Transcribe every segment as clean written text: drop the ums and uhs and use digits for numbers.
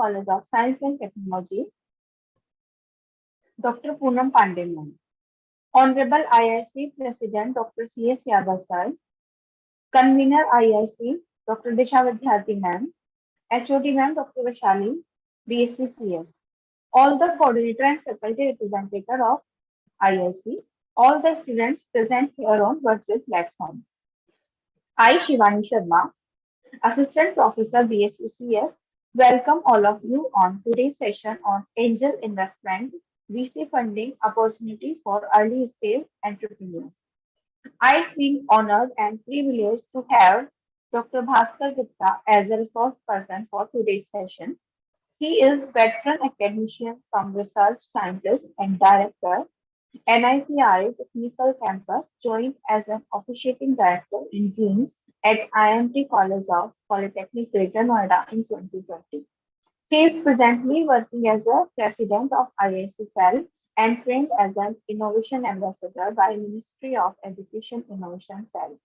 College of Science and Technology, Dr. Poonam Pandey ma'am. Honorable IIC President Dr. C.S. Yadav sir, Convener IIC Dr. Disha Vidyarthi ma'am, HOD ma'am Dr. Vishali, BSc CS, all the coordinator and faculty representative of IIC, all the students present here on virtual platform. I, Shivani Sharma, Assistant Professor BSc CS, welcome all of you on today's session on angel investment, VC funding opportunity for early stage entrepreneurs. I feel honored and privileged to have Dr. Bhaskar Gupta as a resource person for today's session. He is veteran academician from research scientist and director NICRA Technical Campus, joined as an officiating director in Deans at IIMT College of Polytechnic Greater Noida in 2020. He is presently working as a president of IIC Cell and trained as an innovation ambassador by Ministry of Education Innovation Cell.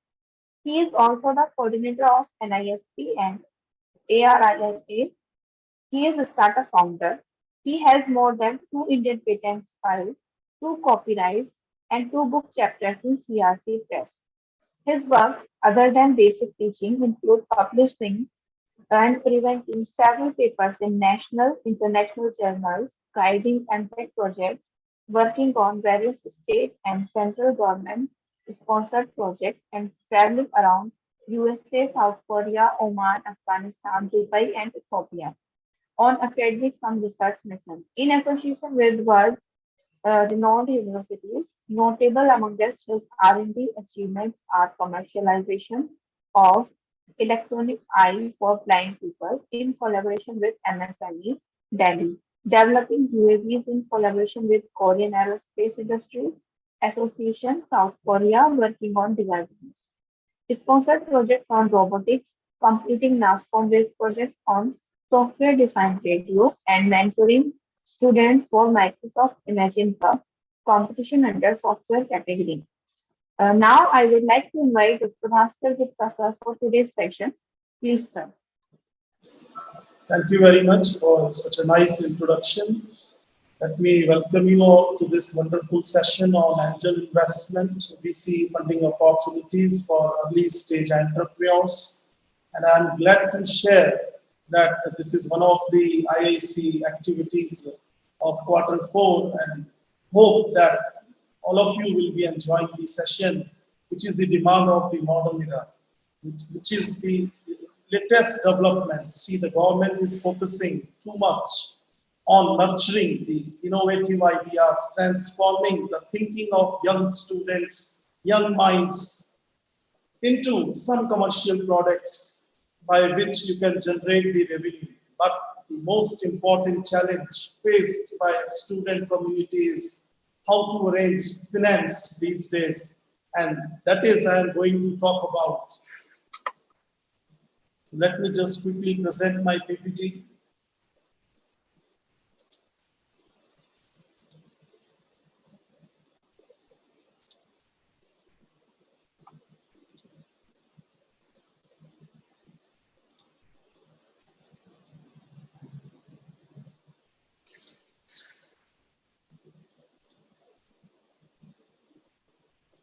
He is also the coordinator of NISP and ARISA. He is a startup founder. He has more than 2 Indian patents filed, 2 copyrights, and 2 book chapters in CRC Press. His works, other than basic teaching, include publishing and presenting several papers in national, international journals, guiding MPhil projects, working on various state and central government sponsored projects, and traveling around USA, South Korea, Oman, Afghanistan, Dubai, and Ethiopia on academic and research missions. In association with world renowned universities, notable among his R&D achievements are commercialization of electronic eye for blind people in collaboration with MSME Delhi, developing UAVs in collaboration with Korean Aerospace Industry Association South Korea, working on developments. Sponsored projects on robotics, completing NASCOM-based projects on software-defined radio, and mentoring students for Microsoft Imagine Cup competition under software category. Now, I would like to invite Dr. Bhaskar Gupta sir for today's session. Please, sir. Thank you very much for such a nice introduction. Let me welcome you all to this wonderful session on angel investment, VC funding opportunities for early stage entrepreneurs. And I'm glad to share that this is one of the IIC activities of Q4, and hope that all of you will be enjoying the session, which is the demand of the modern era, which is the latest development. See, the government is focusing too much on nurturing the innovative ideas, transforming the thinking of young students, young minds into some commercial products by which you can generate the revenue. But the most important challenge faced by student community is how to arrange finance these days. And that is I am going to talk about. So let me just quickly present my PPT.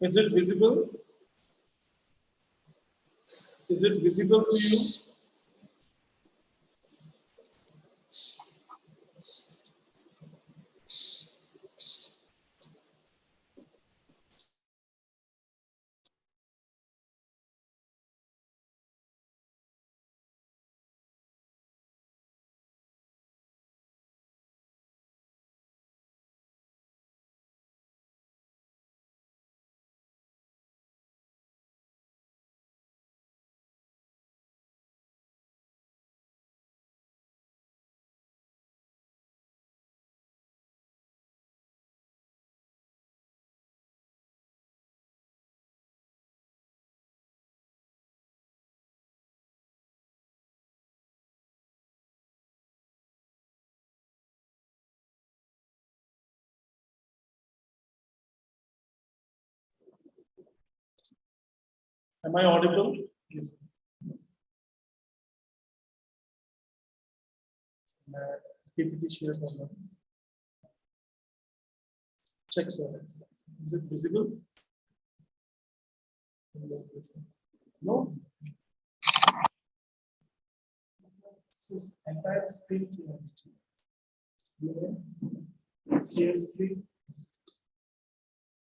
Is it visible? Is it visible to you? Am I audible? Yes. PPT share problem. Check, sir. Is it visible? No. This entire screen here. Share screen.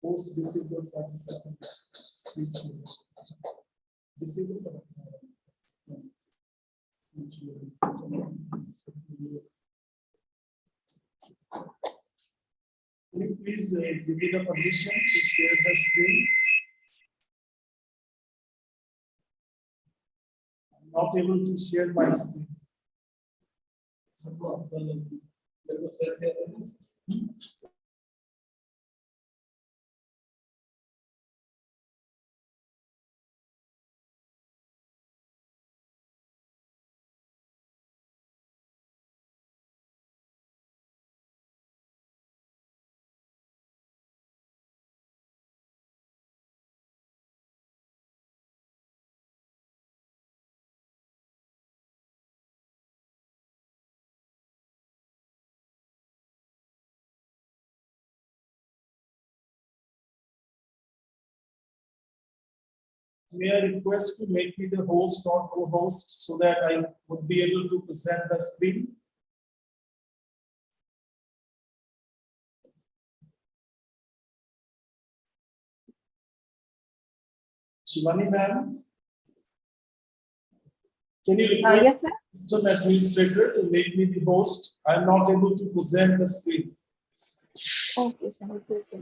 Post disable 30 seconds. Screen share. Disable. Can you please give me the permission to share the screen? I'm not able to share my screen. May I request to make me the host or co-host so that I would be able to present the screen? Shivani ma'am, can you request Yes, sir. system administrator to make me the host? I am not able to present the screen. Okay, sir. Okay.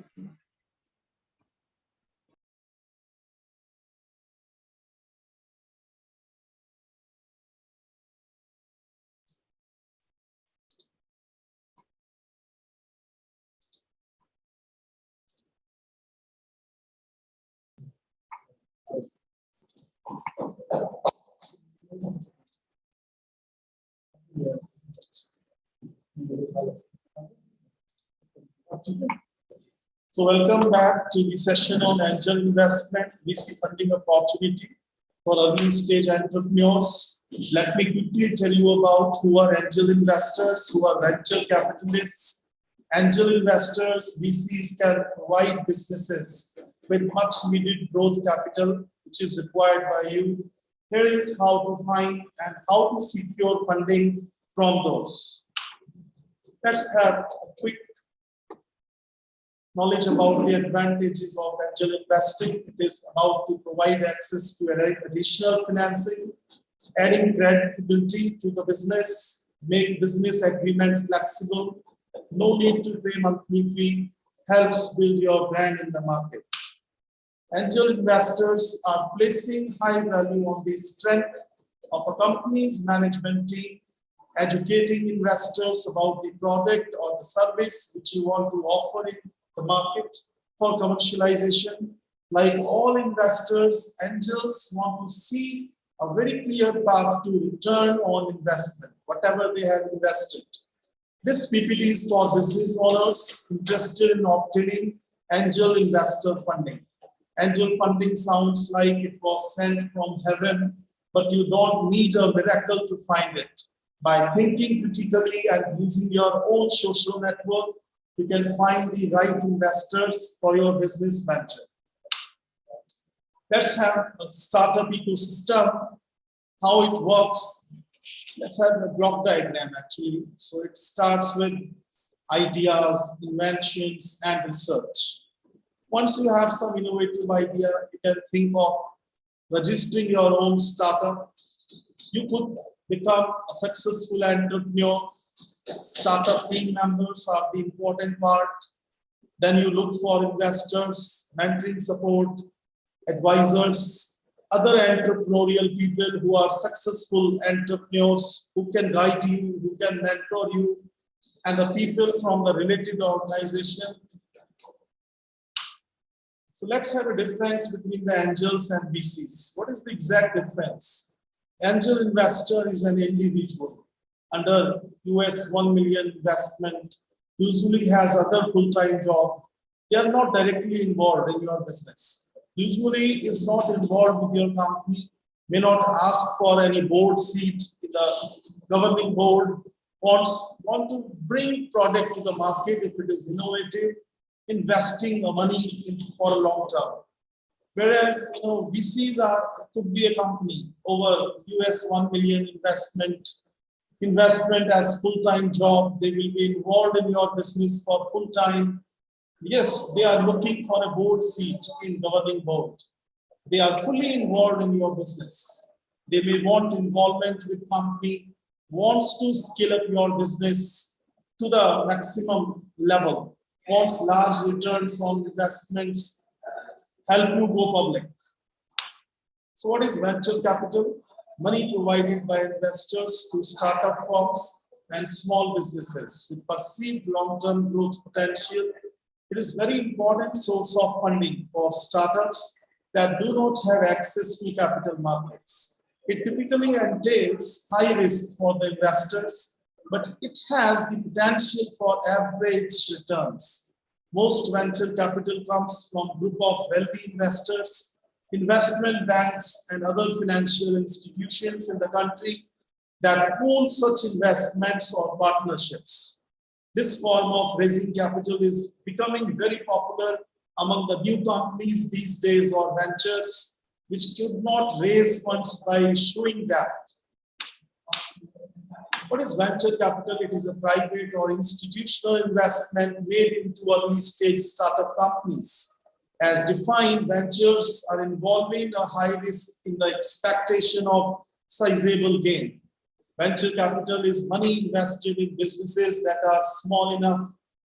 So welcome back to the session on angel investment, VC funding opportunity for early stage entrepreneurs. Let me quickly tell you about who are angel investors, who are venture capitalists. Angel investors, VCs can provide businesses with much needed growth capital, which is required by you. Here is how to find and how to secure funding from those. Let's have a quick knowledge about the advantages of angel investing. It is about to provide access to additional financing, adding credibility to the business, make business agreement flexible, no need to pay monthly fee, helps build your brand in the market. Angel investors are placing high value on the strength of a company's management team, educating investors about the product or the service which you want to offer in the market for commercialization. Like all investors, angels want to see a very clear path to return on investment, whatever they have invested. This PPT is for business owners interested in obtaining angel investor funding. Angel funding sounds like it was sent from heaven, but you don't need a miracle to find it. By thinking critically and using your own social network, you can find the right investors for your business venture. Let's have a startup ecosystem, how it works. Let's have a block diagram actually. So it starts with ideas, inventions, and research. Once you have some innovative idea, you can think of registering your own startup. You could become a successful entrepreneur. Startup team members are the important part. Then you look for investors, mentoring support, advisors, other entrepreneurial people who are successful entrepreneurs who can guide you, who can mentor you, and the people from the related organization. So let's have a difference between the angels and VCs. What is the exact difference? Angel investor is an individual under US 1 million investment, usually has other full-time job. They are not directly involved in your business. Usually is not involved with your company, may not ask for any board seat in the governing board, want to bring product to the market if it is innovative, investing money for a long term. Whereas VCs could be a company over US 1 million investment as full-time job. They will be involved in your business for full-time. Yes, they are looking for a board seat in governing board. They are fully involved in your business. They may want involvement with company, wants to scale up your business to the maximum level, wants large returns on investments, help you go public. So what is venture capital? Money provided by investors to startup firms and small businesses with perceived long-term growth potential. It is very important source of funding for startups that do not have access to capital markets. It typically entails high risk for the investors, but it has the potential for average returns. Most venture capital comes from a group of wealthy investors, investment banks, and other financial institutions in the country that pool such investments or partnerships. This form of raising capital is becoming very popular among the new companies these days or ventures which could not raise funds by issuing debt. What is venture capital? It is a private or institutional investment made into early stage startup companies. As defined, ventures are involving a high risk in the expectation of sizable gain. Venture capital is money invested in businesses that are small enough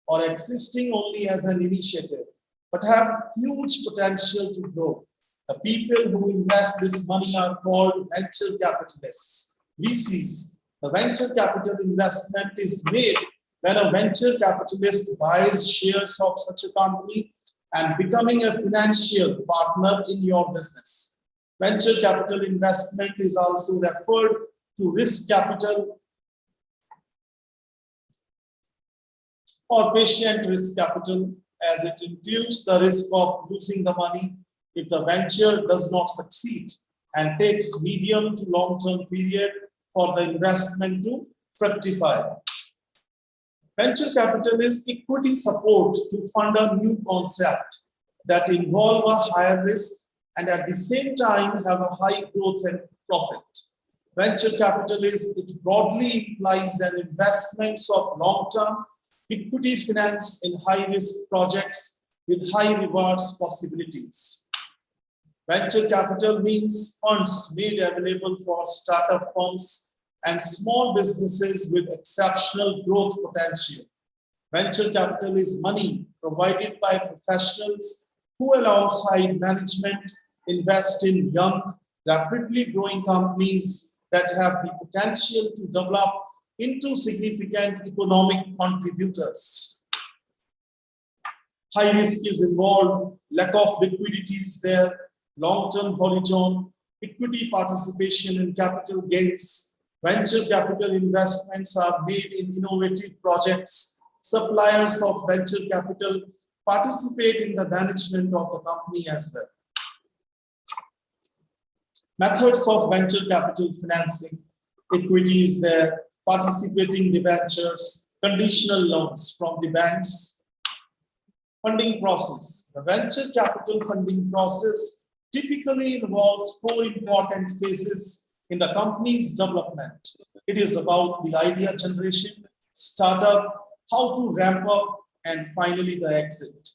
or existing only as an initiative, but have huge potential to grow. The people who invest this money are called venture capitalists, VCs. The venture capital investment is made when a venture capitalist buys shares of such a company and becoming a financial partner in your business. Venture capital investment is also referred to risk capital or patient risk capital, as it includes the risk of losing the money if the venture does not succeed and takes medium to long-term period for the investment to fructify. Venture capital is equity support to fund a new concept that involve a higher risk and at the same time have a high growth and profit. Venture capital it broadly implies an investments of long-term equity finance in high-risk projects with high rewards possibilities. Venture capital means funds made available for startup firms and small businesses with exceptional growth potential. Venture capital is money provided by professionals who, alongside management, invest in young, rapidly growing companies that have the potential to develop into significant economic contributors. High risk is involved, lack of liquidity is there, long-term horizon, equity participation in capital gains. Venture capital investments are made in innovative projects. Suppliers of venture capital participate in the management of the company as well. Methods of venture capital financing. Equity is there, participating debentures, conditional loans from the banks. Funding process. The venture capital funding process typically involves 4 important phases in the company's development. It is about the idea generation, startup, how to ramp up, and finally the exit.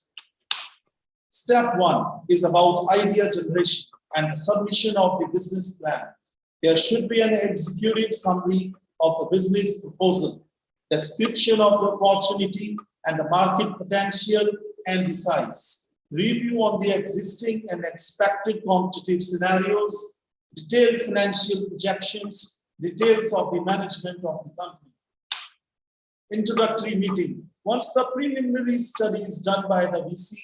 Step 1 is about idea generation and the submission of the business plan. There should be an executive summary of the business proposal, description of the opportunity and the market potential and the size, review on the existing and expected competitive scenarios, detailed financial projections, details of the management of the company. Introductory meeting. Once the preliminary study is done by the VC,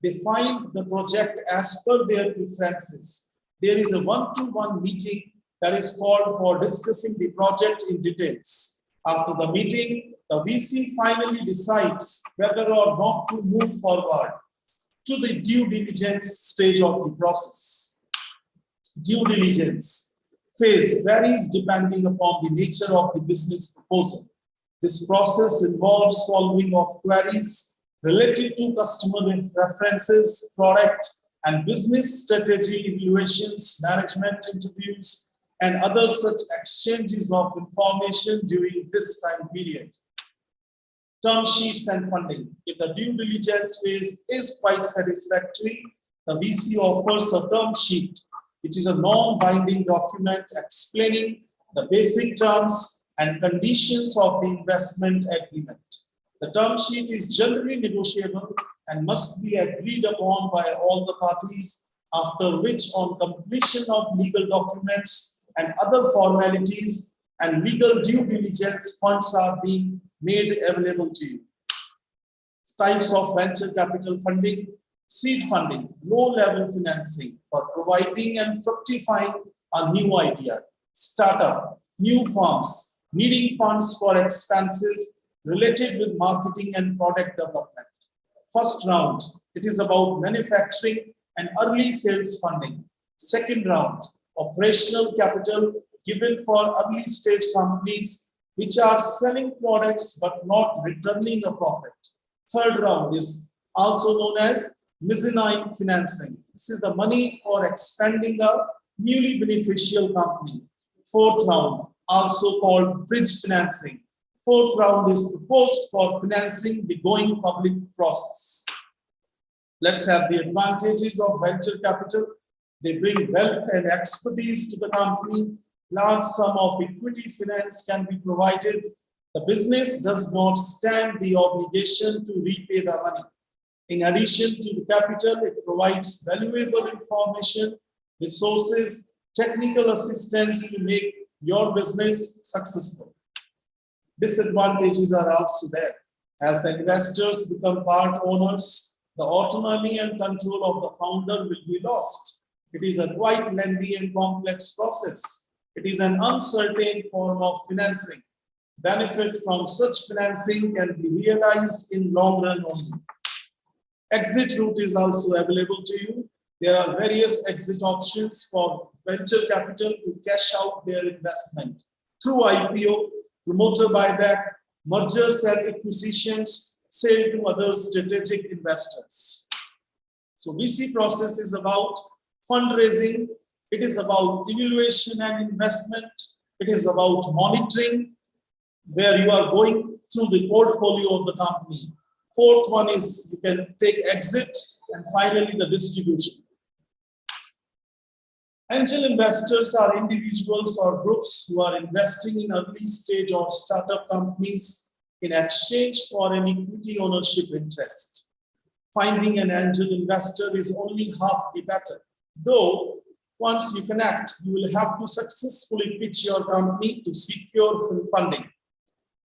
they find the project as per their preferences. There is a one-to-one meeting that is called for discussing the project in details. After the meeting, the VC finally decides whether or not to move forward to the due diligence stage of the process. Due diligence phase varies depending upon the nature of the business proposal. This process involves solving of queries related to customer references, product and business strategy evaluations, management interviews, and other such exchanges of information during this time period. Term sheets and funding. If the due diligence phase is quite satisfactory, the VC offers a term sheet, which is a non-binding document explaining the basic terms and conditions of the investment agreement. The term sheet is generally negotiable and must be agreed upon by all the parties, after which, on completion of legal documents and other formalities and legal due diligence, funds are being made available to you. Types of venture capital funding: seed funding, low-level financing for providing and fructifying a new idea. Startup, new firms needing funds for expenses related with marketing and product development. First round, it is about manufacturing and early sales funding. Second round, operational capital given for early stage companies which are selling products but not returning a profit. Third round is also known as mezzanine financing. This is the money for expanding a newly beneficial company. Fourth round, also called bridge financing. Fourth round is proposed for financing the going public process. Let's have the advantages of venture capital. They bring wealth and expertise to the company. Large sum of equity finance can be provided. The business does not stand the obligation to repay the money. In addition to the capital, it provides valuable information, resources, technical assistance to make your business successful. Disadvantages are also there. As the investors become part owners, the autonomy and control of the founder will be lost. It is a quite lengthy and complex process. It is an uncertain form of financing. Benefit from such financing can be realized in long run only. Exit route is also available to you. There are various exit options for venture capital to cash out their investment through IPO, promoter buyback, mergers and acquisitions, sale to other strategic investors. So VC process is about fundraising. It is about evaluation and investment. It is about monitoring, where you are going through the portfolio of the company. Fourth one is you can take exit, and finally the distribution. Angel investors are individuals or groups who are investing in early stage or startup companies in exchange for an equity ownership interest. Finding an angel investor is only half the battle. Though once you connect, you will have to successfully pitch your company to secure funding.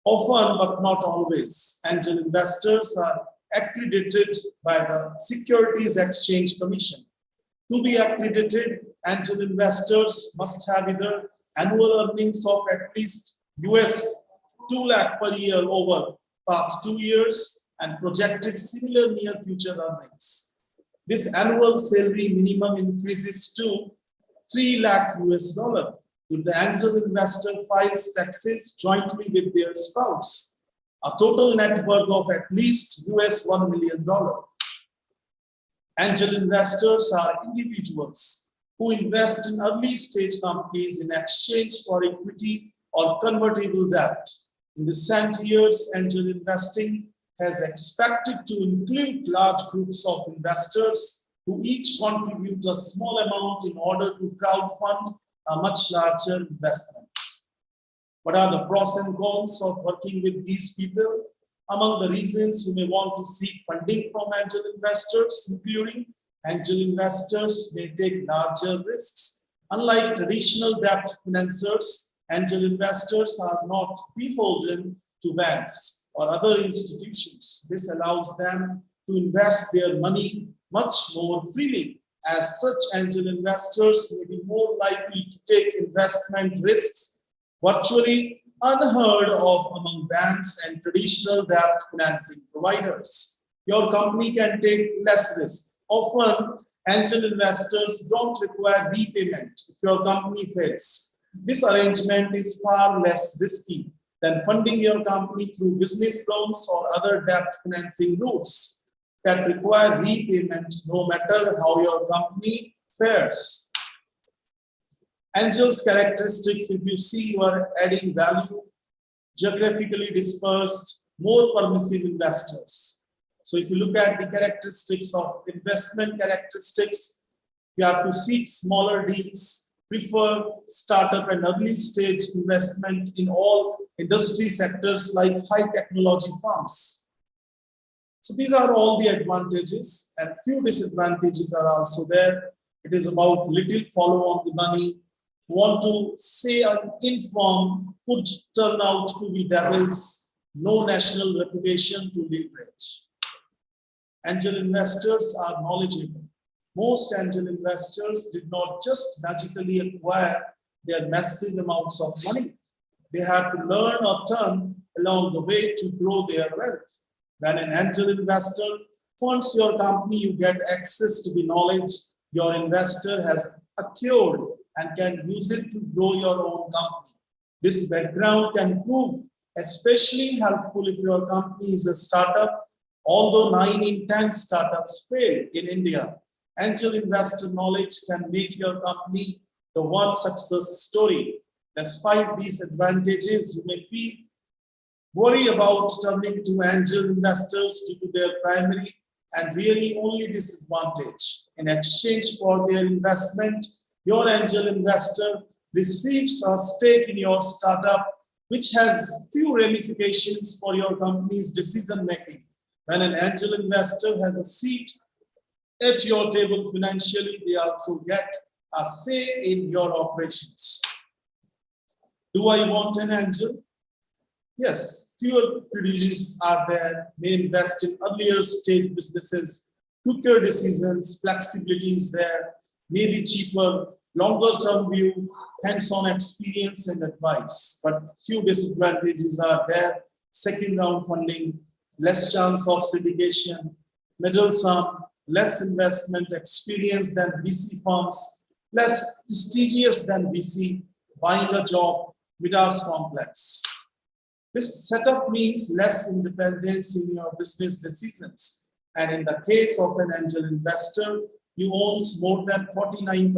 Often, but not always, angel investors are accredited by the Securities Exchange Commission. To be accredited, angel investors must have either annual earnings of at least US 2 lakh per year over past 2 years and projected similar near future earnings. This annual salary minimum increases to 3 lakh US dollar if the angel investor files taxes jointly with their spouse. A total net worth of at least US $1 million. Angel investors are individuals who invest in early stage companies in exchange for equity or convertible debt. In recent years, angel investing has expected to include large groups of investors who each contribute a small amount in order to crowdfund a much larger investment. What are the pros and cons of working with these people? Among the reasons you may want to seek funding from angel investors, including angel investors may take larger risks. Unlike traditional debt financiers, angel investors are not beholden to banks or other institutions. This allows them to invest their money much more freely. As such, angel investors may be more likely to take investment risks virtually unheard of among banks and traditional debt financing providers. Your company can take less risk. Often, angel investors don't require repayment if your company fails. This arrangement is far less risky then funding your company through business loans or other debt financing routes that require repayment no matter how your company fares. Angels characteristics, if you see, you are adding value, geographically dispersed, more permissive investors. So if you look at the characteristics of investment characteristics, you have to seek smaller deals, prefer startup and early stage investment in all industry sectors like high technology firms. So these are all the advantages, and few disadvantages are also there. It is about little follow on the money. Want to say uninformed could turn out to be devils, no national reputation to leverage. Angel investors are knowledgeable. Most angel investors did not just magically acquire their massive amounts of money. They have to learn or turn along the way to grow their wealth. When an angel investor funds your company, you get access to the knowledge your investor has acquired and can use it to grow your own company. This background can prove especially helpful if your company is a startup. Although 9 in 10 startups fail in India, angel investor knowledge can make your company the one success story. Despite these advantages, you may feel worry about turning to angel investors due to their primary and really only disadvantage. In exchange for their investment, your angel investor receives a stake in your startup, which has few ramifications for your company's decision making. When an angel investor has a seat at your table financially, they also get a say in your operations. Do I want an angel? Yes, fewer privileges are there, may invest in earlier stage businesses, quicker decisions, flexibility is there, maybe cheaper, longer term view, hands-on experience and advice. But few disadvantages are there: second round funding, less chance of syndication, middle sum, less investment experience than VC firms, less prestigious than VC, buying a job, Midas complex. This setup means less independence in your business decisions. And in the case of an angel investor, you own more than 49%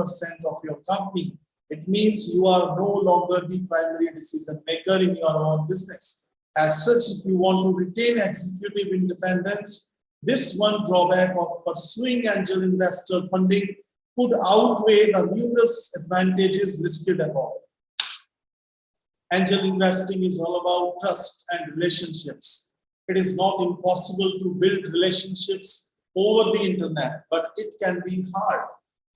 of your company. It means you are no longer the primary decision maker in your own business. As such, if you want to retain executive independence, this one drawback of pursuing angel investor funding could outweigh the numerous advantages listed above. Angel investing is all about trust and relationships. It is not impossible to build relationships over the internet, but it can be hard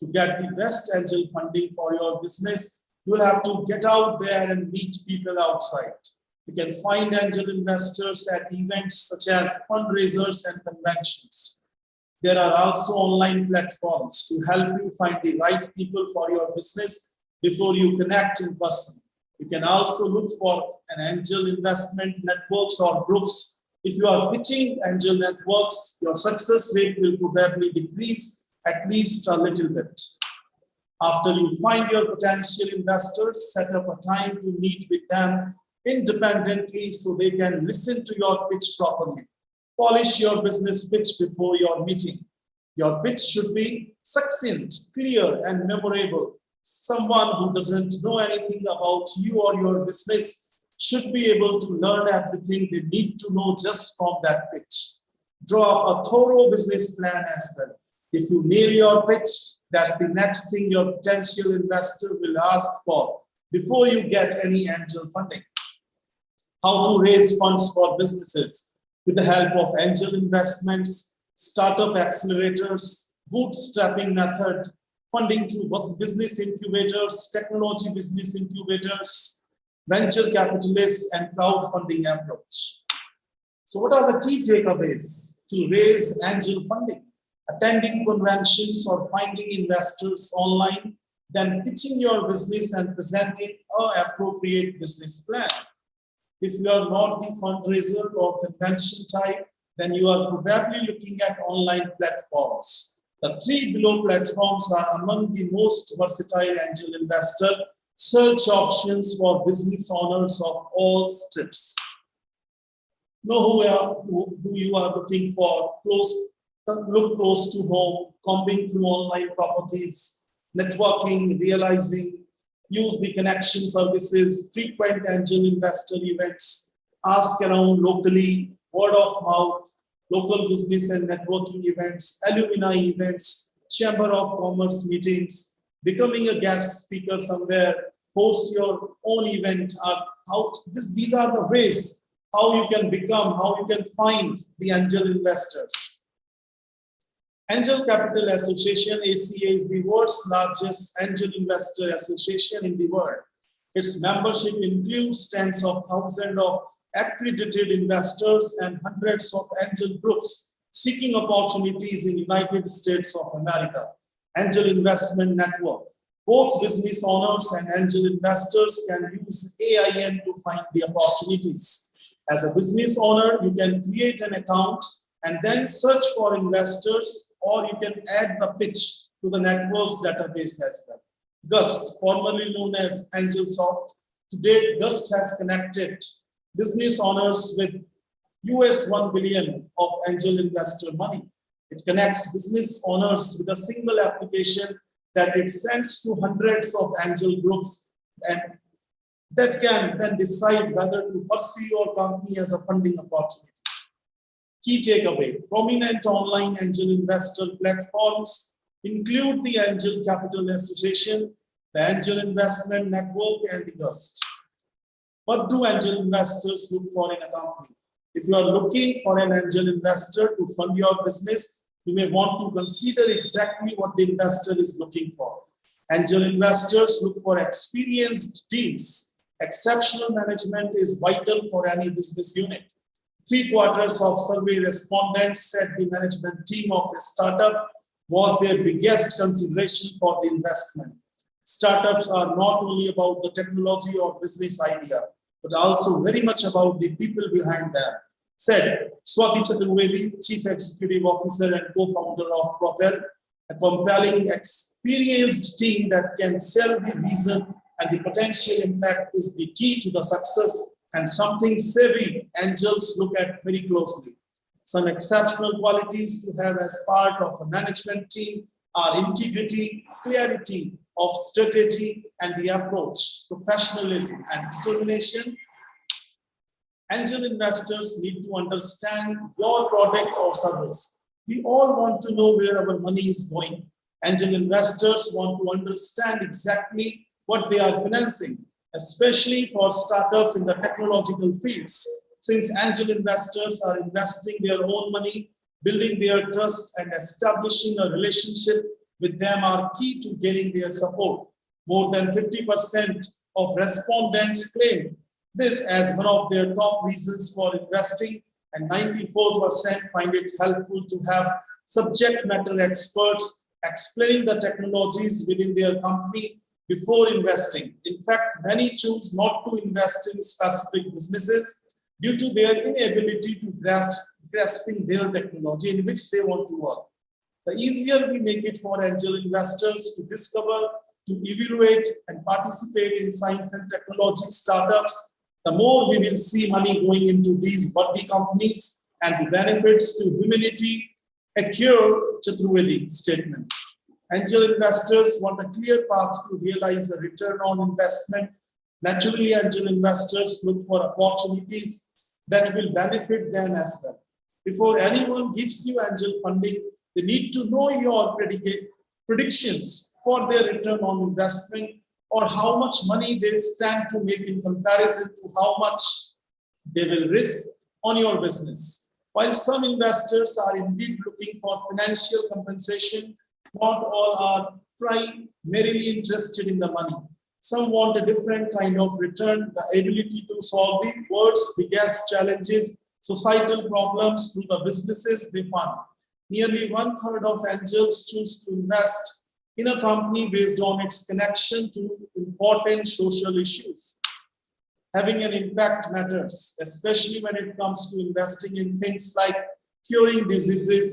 to get the best angel funding for your business. You will have to get out there and meet people outside. You can find angel investors at events such as fundraisers and conventions. There are also online platforms to help you find the right people for your business before you connect in person. You can also look for an angel investment networks or groups. If you are pitching angel networks, your success rate will probably decrease at least a little bit. After you find your potential investors, set up a time to meet with them independently so they can listen to your pitch properly. Polish your business pitch before your meeting. Your pitch should be succinct, clear, and memorable. Someone who doesn't know anything about you or your business should be able to learn everything they need to know just from that pitch. Draw up a thorough business plan as well. If you nail your pitch, that's the next thing your potential investor will ask for before you get any angel funding. How to raise funds for businesses with the help of angel investments, startup accelerators, bootstrapping method, funding through business incubators, technology business incubators, venture capitalists, and crowdfunding approach. So what are the key takeaways to raise angel funding? Attending conventions or finding investors online, then pitching your business and presenting an appropriate business plan. If you are not the fundraiser or convention type, then you are probably looking at online platforms. The three below platforms are among the most versatile angel investor search options for business owners of all strips. Know who you are looking for, look close to home, combing through online properties, networking, realizing, use the connection services, frequent angel investor events, ask around locally, word of mouth, local business and networking events, alumni events, chamber of commerce meetings, becoming a guest speaker somewhere, host your own event. These are the ways how you can become, how you can find the angel investors. Angel Capital Association, ACA, is the world's largest angel investor association in the world. Its membership includes tens of thousands of accredited investors and hundreds of angel groups seeking opportunities in the United States of America. Angel Investment Network. Both business owners and angel investors can use AIN to find the opportunities. As a business owner, you can create an account and then search for investors, or you can add the pitch to the network's database as well. GUST, formerly known as AngelSoft. To date, GUST has connected business owners with US 1 billion of angel investor money. It connects business owners with a single application that it sends to hundreds of angel groups, and that can then decide whether to pursue your company as a funding opportunity. Key takeaway: prominent online angel investor platforms include the Angel Capital Association, the Angel Investment Network, and the GUST. What do angel investors look for in a company? If you are looking for an angel investor to fund your business, you may want to consider exactly what the investor is looking for. Angel investors look for experienced teams. Exceptional management is vital for any business unit. 3/4 of survey respondents said the management team of a startup was their biggest consideration for the investment. Startups are not only about the technology or business idea, but also very much about the people behind them, said Swati Chaturvedi, Chief Executive Officer and co-founder of Propel, a compelling, experienced team that can sell the vision and the potential impact is the key to the success, and something savvy angels look at very closely. Some exceptional qualities to have as part of a management team are integrity, clarity of strategy and the approach, professionalism and determination. Angel investors need to understand your product or service. We all want to know where our money is going. Angel investors want to understand exactly what they are financing, especially for startups in the technological fields. Since angel investors are investing their own money, building their trust and establishing a relationship with them are key to gaining their support. More than 50% of respondents claim this as one of their top reasons for investing, and 94% find it helpful to have subject matter experts explaining the technologies within their company before investing. In fact, many choose not to invest in specific businesses due to their inability to grasping their technology in which they want to work. The easier we make it for angel investors to discover, to evaluate and participate in science and technology startups, the more we will see money going into these worthy companies and the benefits to humanity, occur, Chaturvedi statement. Angel investors want a clear path to realize a return on investment. Naturally, angel investors look for opportunities that will benefit them as well. Before anyone gives you angel funding, they need to know your predictions for their return on investment, or how much money they stand to make in comparison to how much they will risk on your business. While some investors are indeed looking for financial compensation, not all are primarily interested in the money. Some want a different kind of return, the ability to solve the world's biggest challenges, societal problems through the businesses they fund. Nearly 1/3 of angels choose to invest in a company based on its connection to important social issues. Having an impact matters, especially when it comes to investing in things like curing diseases,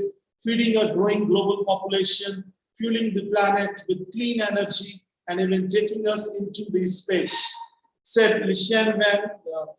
feeding a growing global population, fueling the planet with clean energy, and even taking us into this space, said Lishan Van,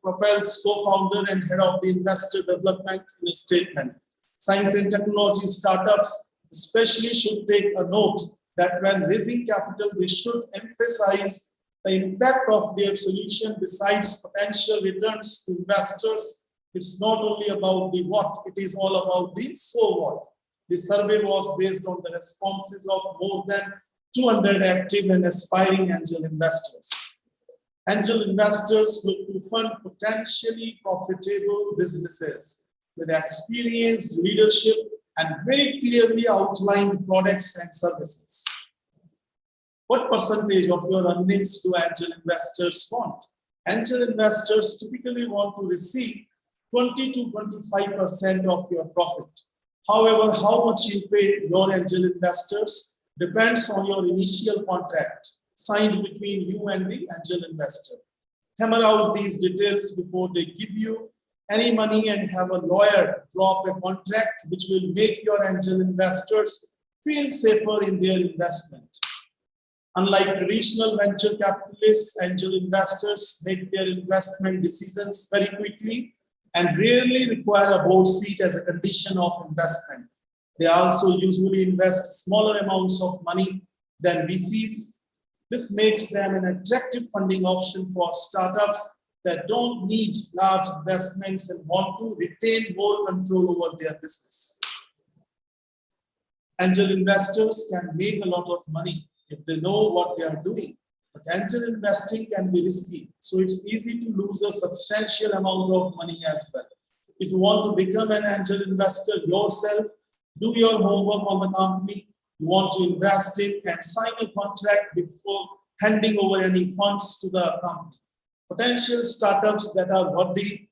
Propel's co-founder and head of the investor development, in a statement. Science and technology startups especially should take a note that when raising capital, they should emphasize the impact of their solution besides potential returns to investors. It's not only about the what, it is all about the so what. The survey was based on the responses of more than 200 active and aspiring angel investors. Angel investors look to fund potentially profitable businesses with experienced leadership and very clearly outlined products and services. What percentage of your earnings do angel investors want? Angel investors typically want to receive 20 to 25% of your profit. However, how much you pay your angel investors depends on your initial contract signed between you and the angel investor. Hammer out these details before they give you any money and have a lawyer drop a contract which will make your angel investors feel safer in their investment. Unlike traditional venture capitalists, angel investors make their investment decisions very quickly and rarely require a board seat as a condition of investment. They also usually invest smaller amounts of money than VCs. This makes them an attractive funding option for startups that don't need large investments and want to retain more control over their business. Angel investors can make a lot of money if they know what they are doing. But angel investing can be risky, so it's easy to lose a substantial amount of money as well. If you want to become an angel investor yourself, do your homework on the company you want to invest in and sign a contract before handing over any funds to the company. Potential startups that are worthy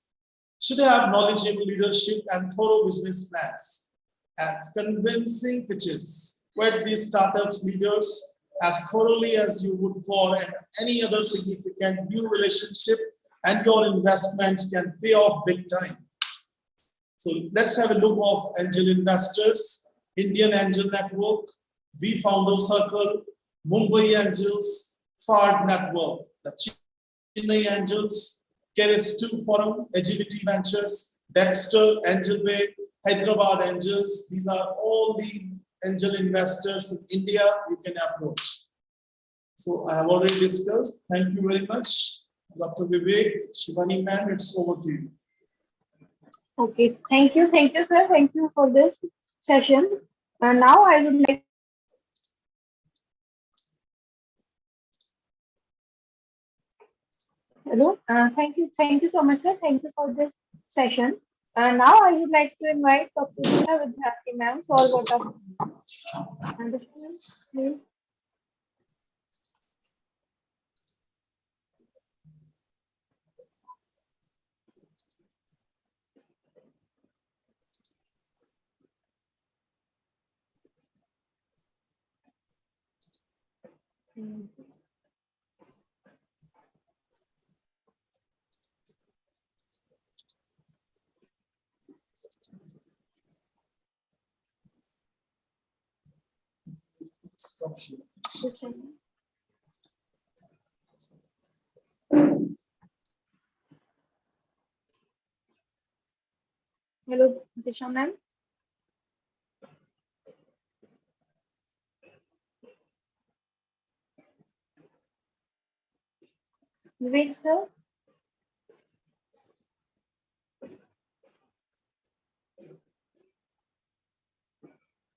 should have knowledgeable leadership and thorough business plans. As convincing pitches, vet these startups leaders as thoroughly as you would for any other significant new relationship, and your investments can pay off big time. So let's have a look of angel investors. Indian Angel Network, V Founder Circle, Mumbai Angels, FARD Network, the Chennai Angels, KRS2 Forum, Agility Ventures, Dexter, Angel Way, Hyderabad Angels. These are all the angel investors in India you can approach. So I have already discussed. Thank you very much, Dr. Vivek. Shivani ma'am, it's over to you. Okay, thank you, sir. Thank you for this session. Now I would like. Hello. Thank you so much, sir. Thank you for this session. Now I would like to invite Dr. Disha Vidyarthi ma'am for what of understand, please. Stop sharing. Hello, Disha ma'am. Vivek sir.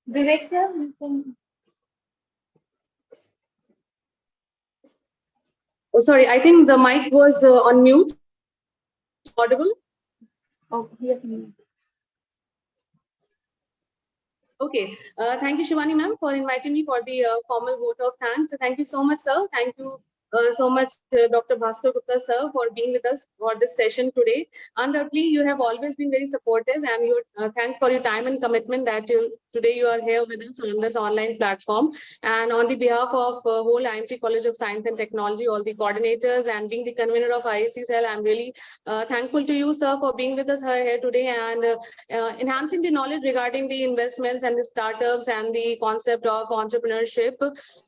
Vivek sir, you can. Oh, sorry, I think the mic was on mute. Audible? Oh, yes, ma'am. Okay. Thank you, Shivani ma'am, for inviting me for the formal vote of thanks. Thank you so much, sir. Thank you so much, Dr. Bhaskar Gupta, sir, for being with us for this session today. Undoubtedly, you have always been very supportive, and thanks for your time and commitment that you today you are here with us on this online platform. And on the behalf of whole IIMT College of Science and Technology, all the coordinators, and being the convener of IIC cell, I'm really thankful to you, sir, for being with us here today and enhancing the knowledge regarding the investments and the startups and the concept of entrepreneurship.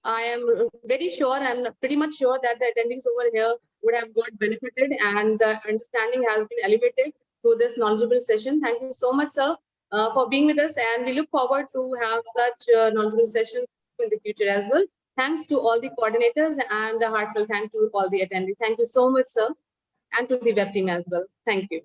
I am very sure, I'm pretty much sure that the attendees over here would have got benefited and the understanding has been elevated through this knowledgeable session. Thank you so much, sir, for being with us, and we look forward to have such knowledgeable sessions in the future as well. Thanks to all the coordinators and a heartfelt thank to all the attendees. Thank you so much, sir, and to the web team as well. Thank you.